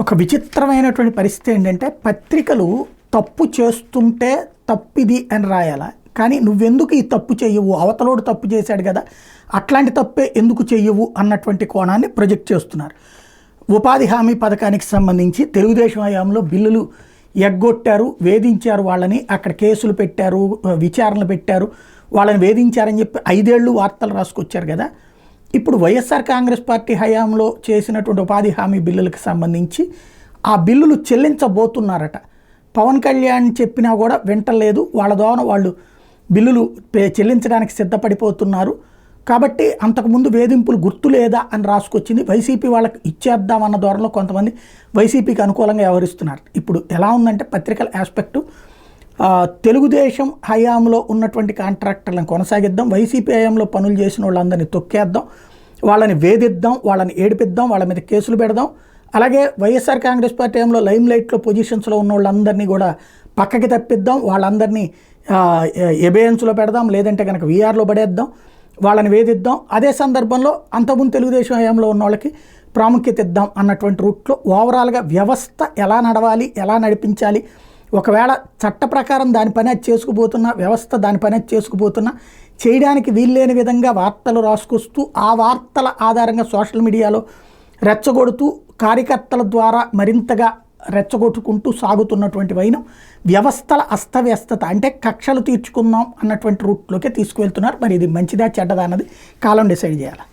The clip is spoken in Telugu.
ఒక విచిత్రమైనటువంటి పరిస్థితి ఏంటంటే పత్రికలు తప్పు చేస్తుంటే తప్పిది అని రాయాలా, కానీ నువ్వెందుకు ఈ తప్పు చెయ్యవు, అవతలోడు తప్పు చేశాడు కదా అట్లాంటి తప్పే ఎందుకు చెయ్యవు అన్నటువంటి కోణాన్ని ప్రొజెక్ట్ చేస్తున్నారు. ఉపాధి హామీ పథకానికి సంబంధించి తెలుగుదేశం హయాంలో బిల్లులు ఎగ్గొట్టారు, వేధించారు, వాళ్ళని అక్కడ కేసులు పెట్టారు, విచారణలు పెట్టారు, వాళ్ళని వేధించారని చెప్పి 5 ఏళ్ళు వార్తలు రాసుకొచ్చారు కదా. ఇప్పుడు వైఎస్ఆర్ కాంగ్రెస్ పార్టీ హయాంలో చేసినటువంటి ఉపాధి హామీ బిల్లులకు సంబంధించి ఆ బిల్లులు చెల్లించబోతున్నారట. పవన్ కళ్యాణ్ చెప్పినా కూడా వింటలేదు, వాళ్ళ ద్వారా వాళ్ళు బిల్లులు చెల్లించడానికి సిద్ధపడిపోతున్నారు. కాబట్టి అంతకుముందు వేధింపులు గుర్తు లేదా అని రాసుకొచ్చింది. వైసీపీ వాళ్ళకి ఇచ్చేద్దామన్న ధోరణిలో కొంతమంది వైసీపీకి అనుకూలంగా వ్యవహరిస్తున్నారు. ఇప్పుడు ఎలా ఉందంటే పత్రికల ఆస్పెక్టు, తెలుగుదేశం హయాంలో ఉన్నటువంటి కాంట్రాక్టర్లను కొనసాగిద్దాం, వైసీపీ హయాంలో పనులు చేసిన వాళ్ళందరినీ తొక్కేద్దాం, వాళ్ళని వేధిద్దాం, వాళ్ళని ఏడిపిద్దాం, వాళ్ళ మీద కేసులు పెడదాం. అలాగే వైఎస్ఆర్ కాంగ్రెస్ పార్టీ హయాంలో లైమ్ లైట్లో పొజిషన్స్లో ఉన్న వాళ్ళందరినీ కూడా పక్కకి తప్పిద్దాం, వాళ్ళందరినీ ఎబియన్స్లో పెడదాం, లేదంటే కనుక వీఆర్లో పడేద్దాం, వాళ్ళని వేధిద్దాం. అదే సందర్భంలో అంతకుముందు తెలుగుదేశం హయాంలో ఉన్న వాళ్ళకి ప్రాముఖ్యత ఇద్దాం అన్నటువంటి రూట్లో ఓవరాల్గా వ్యవస్థ ఎలా నడవాలి, ఎలా నడిపించాలి, ఒకవేళ చట్ట ప్రకారం దాని పని అది చేసుకుపోతున్నా, వ్యవస్థ దాని పని అది చేసుకుపోతున్నా, చేయడానికి వీల్లేని విధంగా వార్తలు రాసుకొస్తూ ఆ వార్తల ఆధారంగా సోషల్ మీడియాలో రెచ్చగొడుతూ కార్యకర్తల ద్వారా మరింతగా రెచ్చగొట్టుకుంటూ సాగుతున్నటువంటి వైనం వ్యవస్థల అస్తవ్యస్తత, అంటే కక్షలు తీర్చుకుందాం అన్నటువంటి రూట్లోకే తీసుకువెళ్తున్నారు. మరి ఇది మంచిదా చెడ్డదా అన్నది కాలం డిసైడ్ చేయాలి.